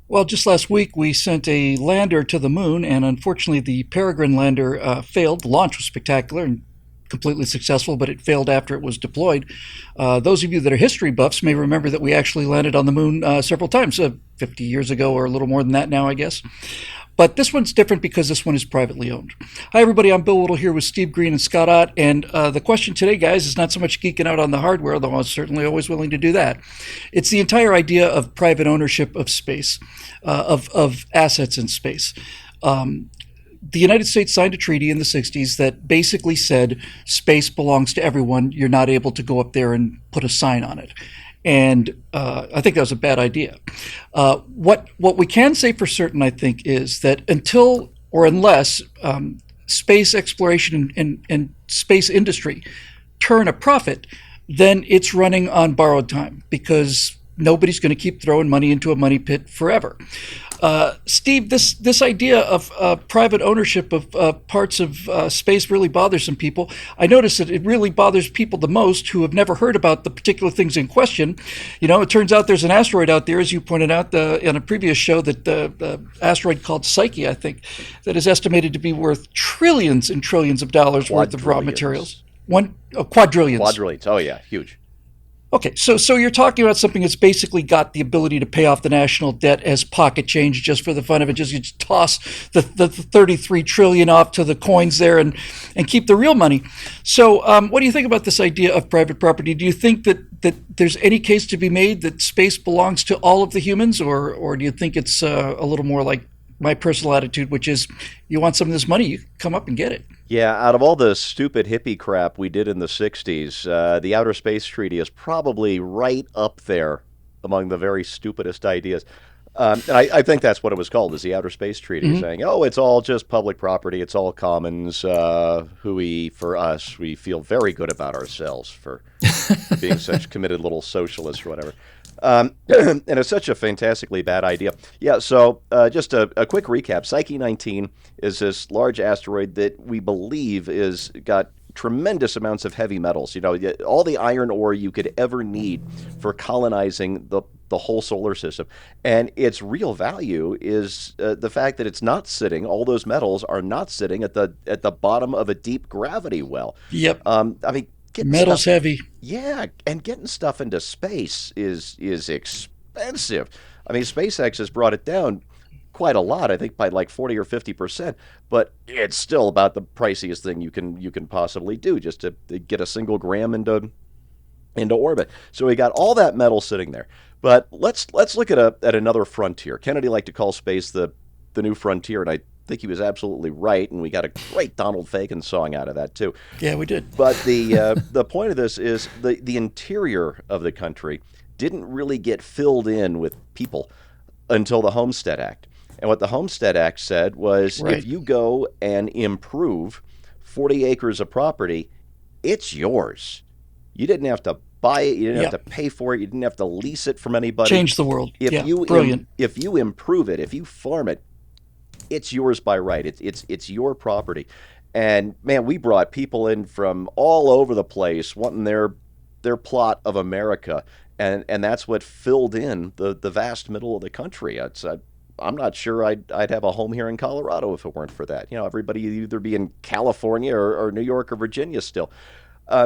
Well, just last week we sent a lander to the moon, and unfortunately, the Peregrine lander failed. The launch was spectacular and completely successful, but it failed after it was deployed. Those of you that are history buffs may remember that we actually landed on the moon several times, 50 years ago, or a little more than that now, I guess. But this one's different because this one is privately owned. Hi, everybody. I'm Bill Whittle here with Steve Green and Scott Ott. And the question today, guys, is not so much geeking out on the hardware, though I'm certainly always willing to do that. It's the entire idea of private ownership of space, of assets in space. The United States signed a treaty in the 60s that basically said space belongs to everyone. You're not able to go up there and put a sign on it. And I think that was a bad idea. What we can say for certain, I think, is that until or unless space exploration and space industry turn a profit, then it's running on borrowed time because nobody's going to keep throwing money into a money pit forever. Steve, this idea of private ownership of parts of space really bothers some people. I notice that it really bothers people the most who have never heard about the particular things in question. You know, it turns out there's an asteroid out there, as you pointed out in a previous show, that the asteroid called Psyche, I think, that is estimated to be worth trillions and trillions of dollars worth of raw materials. Quadrillions. Quadrillions. Oh yeah, huge. Okay, so you're talking about something that's basically got the ability to pay off the national debt as pocket change just for the fun of it. You just toss the 33 trillion off to the coins there and keep the real money. So what do you think about this idea of private property? Do you think that there's any case to be made that space belongs to all of the humans, or do you think it's a little more like my personal attitude, which is you want some of this money, you come up and get it? Yeah, out of all the stupid hippie crap we did in the 60s, the Outer Space Treaty is probably right up there among the very stupidest ideas. And I think that's what it was called, is the Outer Space Treaty, saying, oh, it's all just public property, it's all commons, hooey for us. We feel very good about ourselves for being such committed little socialists or whatever. And it's such a fantastically bad idea. Yeah, so just a quick recap. Psyche 19 is this large asteroid that we believe is got tremendous amounts of heavy metals. You know, all the iron ore you could ever need for colonizing the whole solar system. And its real value is the fact that it's not sitting, all those metals are not sitting at the bottom of a deep gravity well. Yep. I mean, metal's heavy. Yeah, and getting stuff into space is expensive. I mean, SpaceX has brought it down quite a lot, I think by like 40 or 50%, but it's still about the priciest thing you can possibly do just to get a single gram into orbit. So we got all that metal sitting there. But let's look at another frontier. Kennedy liked to call space the new frontier, and I think he was absolutely right, and we got a great Donald Fagen song out of that too. Yeah, we did. But the point of this is the interior of the country didn't really get filled in with people until the Homestead Act. And what the Homestead Act said was, Right. if you go and improve 40 acres of property, it's yours. You didn't have to buy it. You didn't have to pay for it. You didn't have to lease it from anybody. Change the world. Brilliant. If you improve it, if you farm it, it's yours by right. It's your property. And man, we brought people in from all over the place wanting their plot of America, and that's what filled in the vast middle of the country. I'm not sure I'd have a home here in Colorado if it weren't for that. You know, everybody would either be in California or New York or Virginia still.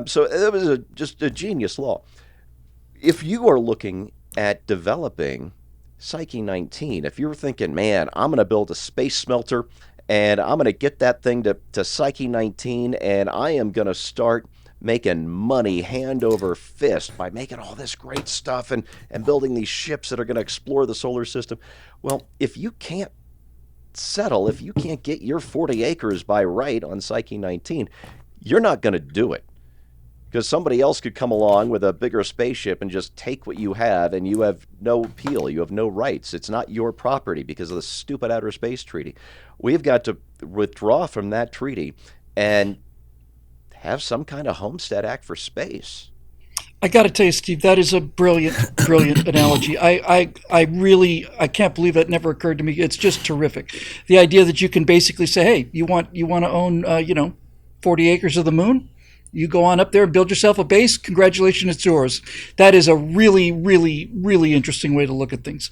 So it was just a genius law. If you are looking at developing Psyche 19, if you're thinking, man, I'm going to build a space smelter and I'm going to get that thing to Psyche 19 and I am going to start making money hand over fist by making all this great stuff and building these ships that are going to explore the solar system. Well, if you can't settle, if you can't get your 40 acres by right on Psyche 19, you're not going to do it. Because somebody else could come along with a bigger spaceship and just take what you have, and you have no appeal. You have no rights. It's not your property because of the stupid Outer Space Treaty. We've got to withdraw from that treaty and have some kind of Homestead Act for space. I got to tell you, Steve, that is a brilliant, brilliant analogy. I can't believe that never occurred to me. It's just terrific. The idea that you can basically say, hey, you want to own, 40 acres of the moon? You go on up there and build yourself a base. Congratulations, it's yours. That is a really, really, really interesting way to look at things.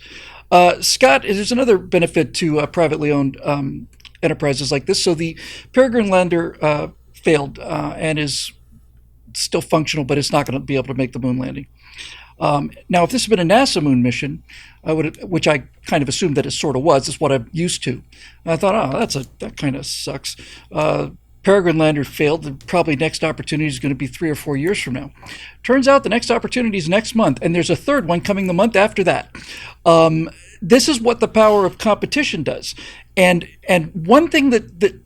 Scott, there's another benefit to privately owned enterprises like this. So the Peregrine lander failed and is still functional, but it's not going to be able to make the moon landing. Now, if this had been a NASA moon mission, which I kind of assumed that it sort of was, is what I'm used to. I thought, oh, that kind of sucks. Peregrine lander failed. The probably next opportunity is going to be 3 or 4 years from now. Turns out the next opportunity is next month, and there's a third one coming the month after that. This is what the power of competition does. And one thing that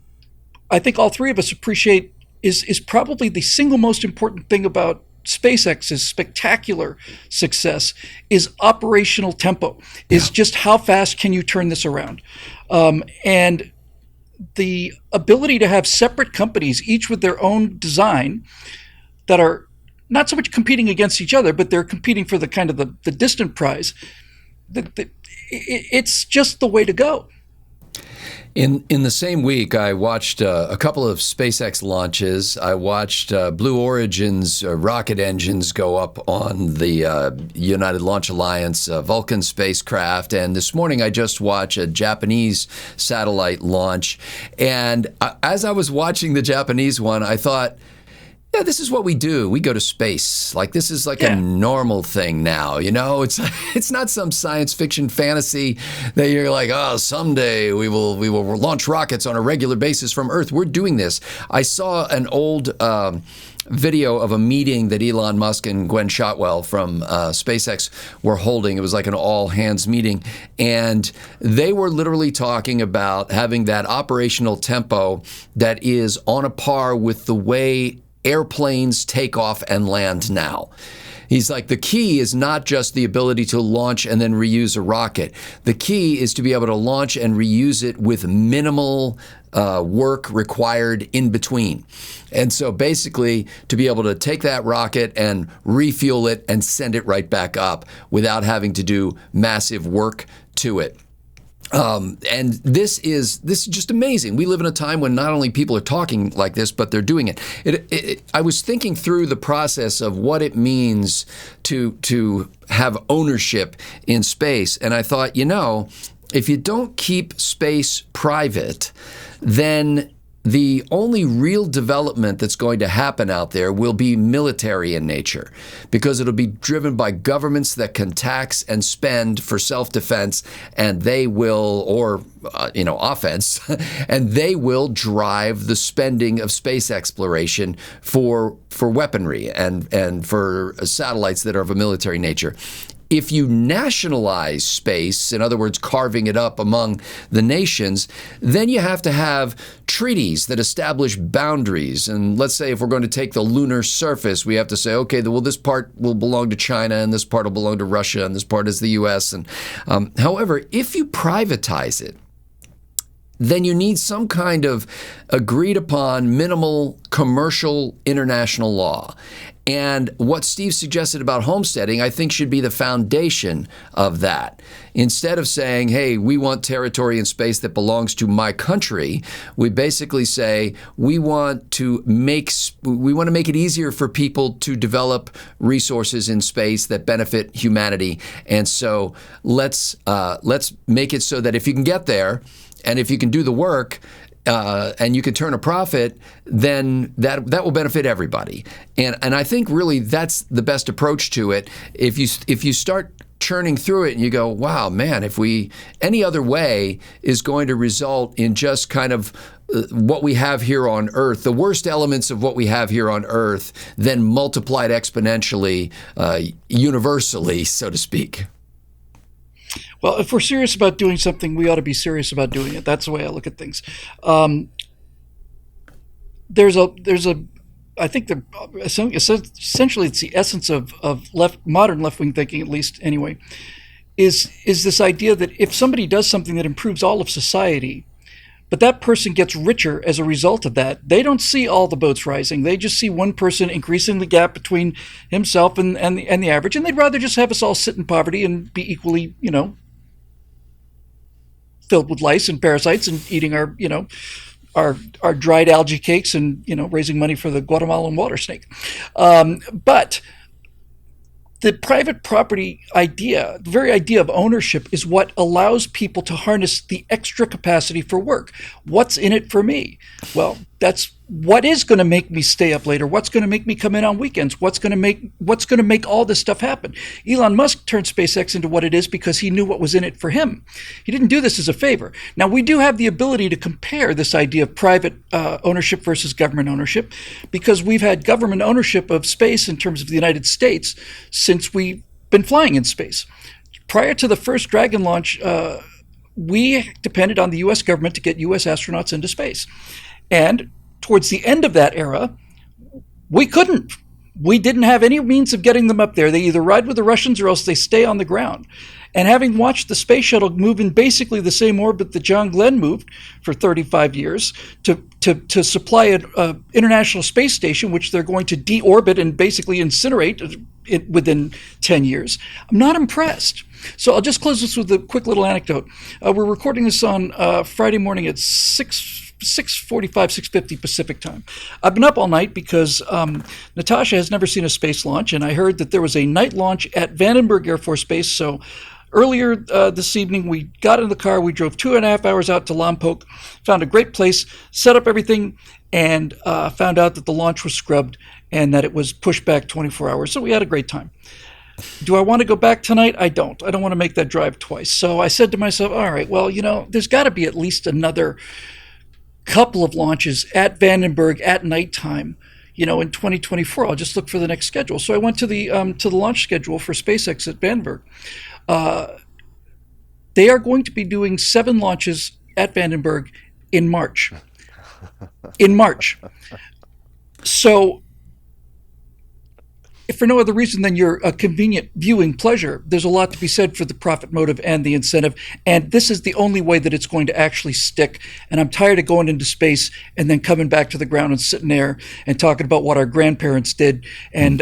I think all three of us appreciate is probably the single most important thing about SpaceX's spectacular success is operational tempo, is just how fast can you turn this around. And the ability to have separate companies, each with their own design, that are not so much competing against each other, but they're competing for the kind of the distant prize. It's just the way to go. In the same week, I watched a couple of SpaceX launches. I watched Blue Origin's rocket engines go up on the United Launch Alliance Vulcan spacecraft. And this morning, I just watched a Japanese satellite launch. And as I was watching the Japanese one, I thought, yeah, this is what we do. We go to space. Like, this is like a normal thing now, you know? It's not some science fiction fantasy that you're like, oh, someday we will launch rockets on a regular basis from Earth. We're doing this. I saw an old video of a meeting that Elon Musk and Gwen Shotwell from SpaceX were holding. It was like an all-hands meeting. And they were literally talking about having that operational tempo that is on a par with the way airplanes take off and land now. He's like, the key is not just the ability to launch and then reuse a rocket. The key is to be able to launch and reuse it with minimal work required in between. And so basically to be able to take that rocket and refuel it and send it right back up without having to do massive work to it. And this is just amazing. We live in a time when not only people are talking like this, but they're doing it. I was thinking through the process of what it means to have ownership in space, and I thought, you know, if you don't keep space private, then the only real development that's going to happen out there will be military in nature, because it'll be driven by governments that can tax and spend for self-defense, and they will, or offense, and they will drive the spending of space exploration for weaponry and for satellites that are of a military nature. If you nationalize space, in other words, carving it up among the nations, then you have to have treaties that establish boundaries. And let's say if we're going to take the lunar surface, we have to say, okay, well, this part will belong to China, and this part will belong to Russia, and this part is the U.S. And however, if you privatize it, then you need some kind of agreed upon minimal commercial international law. And what Steve suggested about homesteading, I think, should be the foundation of that. Instead of saying, hey, we want territory in space that belongs to my country, we basically say we want to make it easier for people to develop resources in space that benefit humanity. And so let's make it so that if you can get there and if you can do the work, and you can turn a profit, then that will benefit everybody. And I think really that's the best approach to it. If you start churning through it and you go, wow, man, any other way is going to result in just kind of what we have here on Earth, the worst elements of what we have here on Earth, then multiplied exponentially, universally, so to speak. Well, if we're serious about doing something, we ought to be serious about doing it. That's the way I look at things. I think essentially it's the essence of modern left-wing thinking, at least anyway, is this idea that if somebody does something that improves all of society, but that person gets richer as a result of that, they don't see all the boats rising. They just see one person increasing the gap between himself and the average, and they'd rather just have us all sit in poverty and be equally, filled with lice and parasites and eating our, our dried algae cakes and raising money for the Guatemalan water snake. But the private property idea, the very idea of ownership, is what allows people to harness the extra capacity for work. What's in it for me? Well, that's what is going to make me stay up later. What's going to make me come in on weekends? What's going to make all this stuff happen? Elon Musk turned SpaceX into what it is because he knew what was in it for him. He didn't do this as a favor. Now, we do have the ability to compare this idea of private ownership versus government ownership, because we've had government ownership of space in terms of the United States since we've been flying in space. Prior to the first Dragon launch, we depended on the U.S. government to get U.S. astronauts into space. And towards the end of that era, we couldn't. We didn't have any means of getting them up there. They either ride with the Russians or else they stay on the ground. And having watched the space shuttle move in basically the same orbit that John Glenn moved for 35 years to supply an international space station, which they're going to deorbit and basically incinerate within 10 years, I'm not impressed. So I'll just close this with a quick little anecdote. We're recording this on Friday morning at 6:45, 6:50 Pacific time. I've been up all night because Natasha has never seen a space launch, and I heard that there was a night launch at Vandenberg Air Force Base. So earlier this evening, we got in the car, we drove 2.5 hours out to Lompoc, found a great place, set up everything, and found out that the launch was scrubbed and that it was pushed back 24 hours. So we had a great time. Do I want to go back tonight? I don't. I don't want to make that drive twice. So I said to myself, all right, well, there's got to be at least another couple of launches at Vandenberg at nighttime, in 2024. I'll just look for the next schedule. So I went to the launch schedule for SpaceX at Vandenberg. They are going to be doing 7 launches at Vandenberg in March. So, if for no other reason than your convenient viewing pleasure, there's a lot to be said for the profit motive and the incentive. And this is the only way that it's going to actually stick. And I'm tired of going into space and then coming back to the ground and sitting there and talking about what our grandparents did and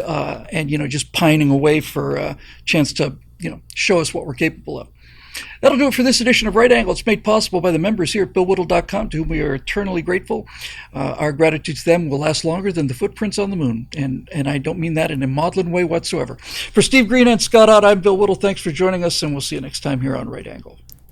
just pining away for a chance to, show us what we're capable of. That'll do it for this edition of Right Angle. It's made possible by the members here at BillWhittle.com, to whom we are eternally grateful. Our gratitude to them will last longer than the footprints on the moon, and I don't mean that in a maudlin way whatsoever. For Steve Green and Scott Ott, I'm Bill Whittle. Thanks for joining us, and we'll see you next time here on Right Angle.